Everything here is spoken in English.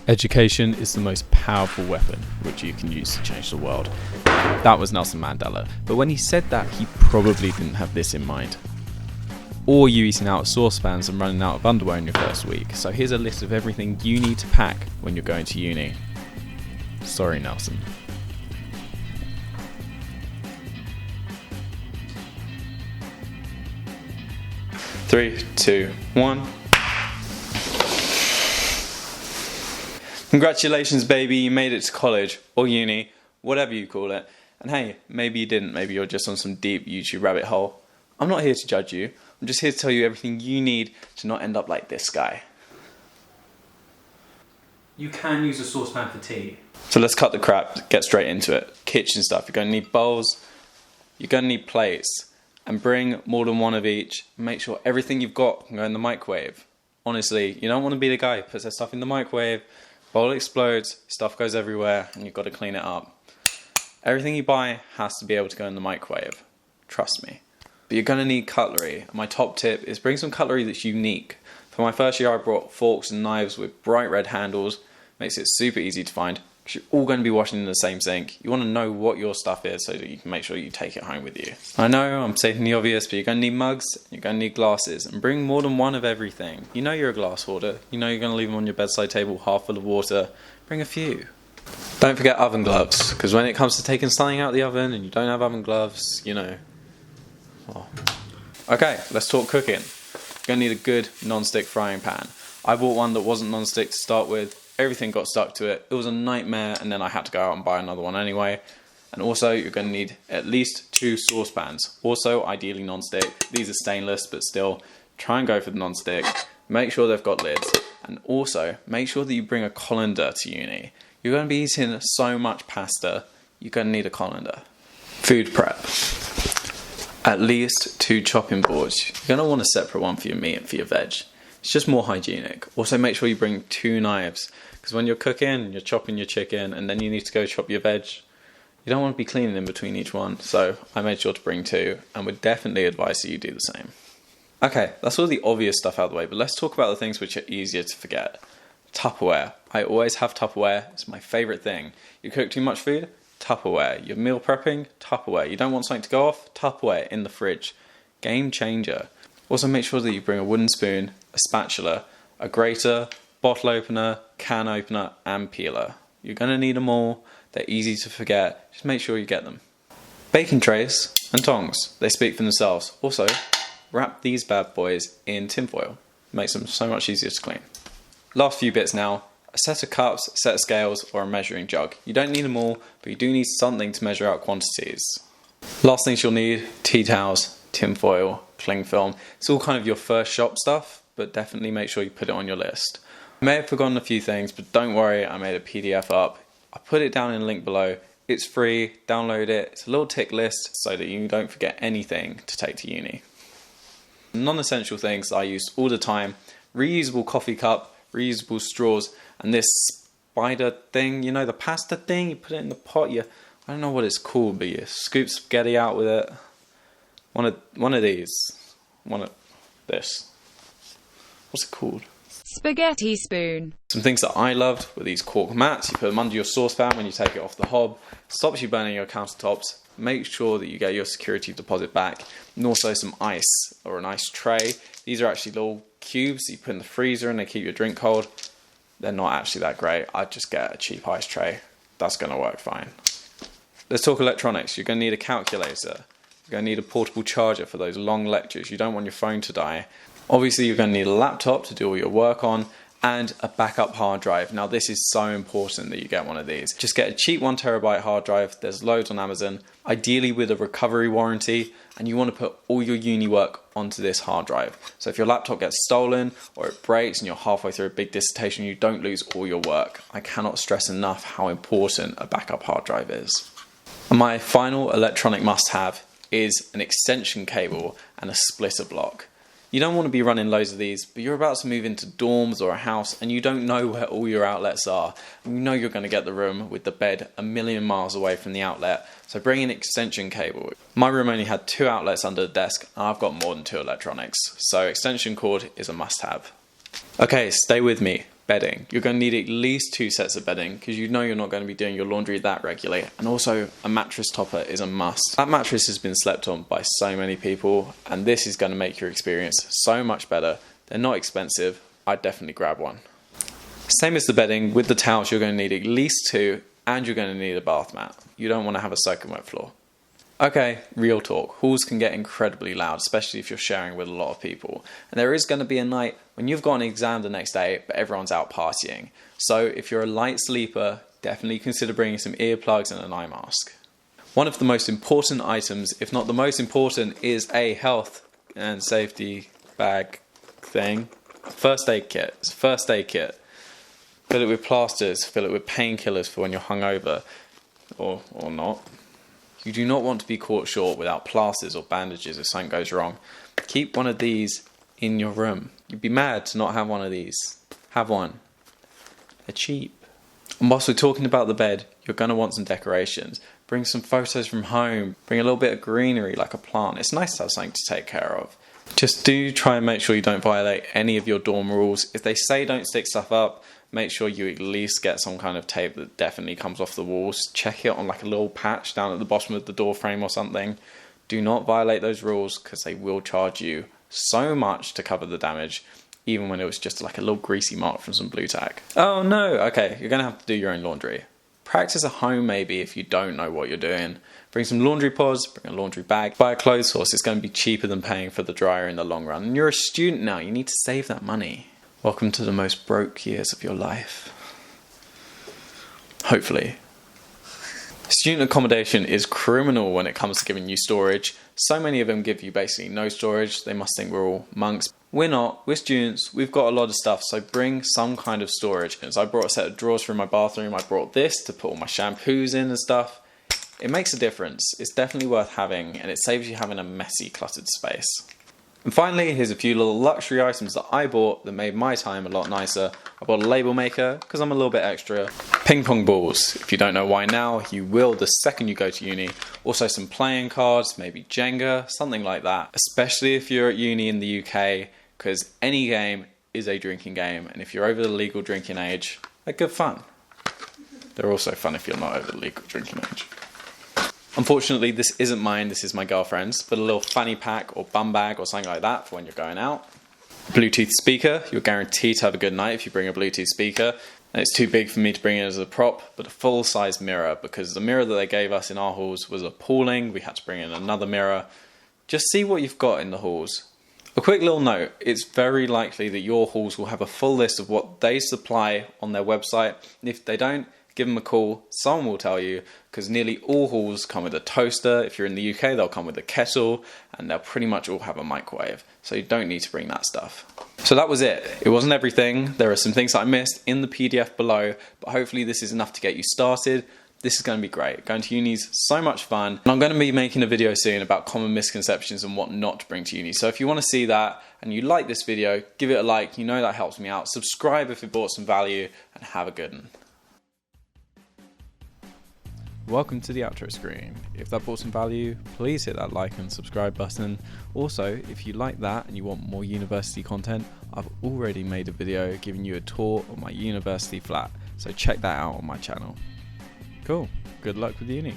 Education is the most powerful weapon which you can use to change the world. That was Nelson Mandela, but when he said that, he probably didn't have this in mind. Or you eating out of saucepans and running out of underwear in your first week. So here's a list of everything you need to pack when you're going to uni. Sorry, Nelson. Three, two, one. Congratulations, baby, you made it to college or uni, whatever you call it. And hey, maybe you didn't, maybe you're just on some deep YouTube rabbit hole. I'm not here to judge you, I'm just here to tell you everything you need to not end up like this guy. You can use a saucepan for tea. So let's cut the crap, get straight into it. Kitchen stuff, you're going to need bowls, you're going to need plates, and bring more than one of each. Make sure everything you've got can go in the microwave. Honestly, you don't want to be the guy who puts their stuff in the microwave, bowl explodes, stuff goes everywhere, and you've got to clean it up. Everything you buy has to be able to go in the microwave. Trust me. But you're going to need cutlery. My top tip is bring some cutlery that's unique. For my first year I brought forks and knives with bright red handles. Makes it super easy to find, because you're all going to be washing in the same sink. You want to know what your stuff is so that you can make sure you take it home with you. I know I'm stating the obvious, but you're going to need mugs, you're going to need glasses, and bring more than one of everything. You know you're a glass hoarder, you know you're going to leave them on your bedside table half full of water. Bring a few. Don't forget oven gloves, because when it comes to taking something out of the oven and you don't have oven gloves, you know. Oh. Okay, let's talk cooking. You're going to need a good non-stick frying pan. I bought one that wasn't non-stick to start with. Everything got stuck to it. It was a nightmare, and then I had to go out and buy another one anyway. And also, you're going to need at least 2 saucepans. Also, ideally non-stick. These are stainless, but still, try and go for the non-stick. Make sure they've got lids. And also, make sure that you bring a colander to uni. You're going to be eating so much pasta, you're going to need a colander. Food prep. At least 2 chopping boards. You're going to want a separate one for your meat and for your veg. It's just more hygienic. Also, make sure you bring 2 knives. Because when you're cooking, you're chopping your chicken, and then you need to go chop your veg, you don't want to be cleaning in between each one. So I made sure to bring 2, and would definitely advise that you do the same. Okay, that's all the obvious stuff out of the way, but let's talk about the things which are easier to forget. Tupperware. I always have Tupperware. It's my favourite thing. You cook too much food? Tupperware. You're meal prepping? Tupperware. You don't want something to go off? Tupperware in the fridge. Game changer. Also, make sure that you bring a wooden spoon, a spatula, a grater, bottle opener, can opener, and peeler. You're going to need them all. They're easy to forget. Just make sure you get them. Baking trays and tongs. They speak for themselves. Also, wrap these bad boys in tinfoil. Makes them so much easier to clean. Last few bits now. A set of cups, a set of scales, or a measuring jug. You don't need them all, but you do need something to measure out quantities. Last things you'll need, tea towels, tinfoil, cling film. It's all kind of your first shop stuff, but definitely make sure you put it on your list. I may have forgotten a few things, but don't worry, I made a PDF up. I'll put it down in a link below. It's free, download it. It's a little tick list so that you don't forget anything to take to uni. Non-essential things I use all the time: reusable coffee cup, reusable straws, and this spider thing, you know, the pasta thing, you put it in the pot, I don't know what it's called, but you scoop spaghetti out with it. One of these. One of this. What's it called? Spaghetti spoon. Some things that I loved were these cork mats. You put them under your saucepan when you take it off the hob. Stops you burning your countertops. Make sure that you get your security deposit back. And also some ice, or an ice tray. These are actually little cubes that you put in the freezer and they keep your drink cold. They're not actually that great. I'd just get a cheap ice tray. That's going to work fine. Let's talk electronics. You're going to need a calculator. You're going to need a portable charger for those long lectures. You don't want your phone to die. Obviously, you're going to need a laptop to do all your work on, and a backup hard drive. Now, this is so important that you get one of these. Just get a cheap 1TB hard drive. There's loads on Amazon, ideally with a recovery warranty, and you want to put all your uni work onto this hard drive. So if your laptop gets stolen or it breaks and you're halfway through a big dissertation, you don't lose all your work. I cannot stress enough how important a backup hard drive is. And my final electronic must-have is an extension cable and a splitter block. You don't want to be running loads of these, but you're about to move into dorms or a house and you don't know where all your outlets are. You know you're going to get the room with the bed a million miles away from the outlet, so bring an extension cable. My room only had 2 outlets under the desk and I've got more than 2 electronics, so extension cord is a must-have. Okay, stay with me. bedding. You're going to need at least 2 sets of bedding because you know you're not going to be doing your laundry that regularly. And also a mattress topper is a must. That mattress has been slept on by so many people, and this is going to make your experience so much better. They're not expensive. I'd definitely grab one. Same as the bedding, with the towels you're going to need at least 2, and you're going to need a bath mat. You don't want to have a soaking wet floor. Okay, real talk. Halls can get incredibly loud, especially if you're sharing with a lot of people. And there is going to be a night when you've got an exam the next day, but everyone's out partying. So if you're a light sleeper, definitely consider bringing some earplugs and an eye mask. One of the most important items, if not the most important, is a health and safety bag thing. First aid kit. It's a first aid kit. Fill it with plasters, fill it with painkillers for when you're hungover, or not. You do not want to be caught short without plasters or bandages if something goes wrong. Keep one of these in your room. You'd be mad to not have one of these. Have one. They're cheap. And whilst we're talking about the bed, you're going to want some decorations. Bring some photos from home. Bring a little bit of greenery like a plant. It's nice to have something to take care of. Just do try and make sure you don't violate any of your dorm rules. If they say don't stick stuff up, make sure you at least get some kind of tape that definitely comes off the walls. Check it on like a little patch down at the bottom of the door frame or something. Do not violate those rules because they will charge you so much to cover the damage, even when it was just like a little greasy mark from some blue tack. Oh no, okay, you're going to have to do your own laundry. Practice at home maybe if you don't know what you're doing. Bring some laundry pods, bring a laundry bag. Buy a clothes horse, it's going to be cheaper than paying for the dryer in the long run. And you're a student now, you need to save that money. Welcome to the most broke years of your life. Hopefully. Student accommodation is criminal when it comes to giving you storage. So many of them give you basically no storage. They must think we're all monks. We're not. We're students. We've got a lot of stuff, so bring some kind of storage. So I brought a set of drawers from my bathroom. I brought this to put all my shampoos in and stuff. It makes a difference. It's definitely worth having, and it saves you having a messy, cluttered space. And finally, here's a few little luxury items that I bought that made my time a lot nicer. I bought a label maker, because I'm a little bit extra. Ping pong balls. If you don't know why now, you will the second you go to uni. Also some playing cards, maybe Jenga, something like that. Especially if you're at uni in the UK, because any game is a drinking game. And if you're over the legal drinking age, they're good fun. They're also fun if you're not over the legal drinking age. Unfortunately, this isn't mine, this is my girlfriend's, but a little fanny pack or bum bag or something like that for when you're going out. Bluetooth speaker, you're guaranteed to have a good night if you bring a Bluetooth speaker. And it's too big for me to bring it as a prop, but a full-size mirror, because the mirror that they gave us in our halls was appalling. We had to bring in another mirror. Just see what you've got in the halls. A quick little note, it's very likely that your halls will have a full list of what they supply on their website. And if they don't, give them a call, someone will tell you, because nearly all halls come with a toaster. If you're in the UK, they'll come with a kettle, and they'll pretty much all have a microwave, so you don't need to bring that stuff. So that was it. It wasn't everything. There are some things that I missed in the PDF below, but hopefully this is enough to get you started. This is going to be great. Going to uni is so much fun, and I'm going to be making a video soon about common misconceptions and what not to bring to uni. So if you want to see that and you like this video, give it a like. You know that helps me out. Subscribe if it brought some value, and have a good one. Welcome to the outro screen. If that brought some value, please hit that like and subscribe button. Also, if you like that and you want more university content, I've already made a video giving you a tour of my university flat, so check that out on my channel. Cool, good luck with uni.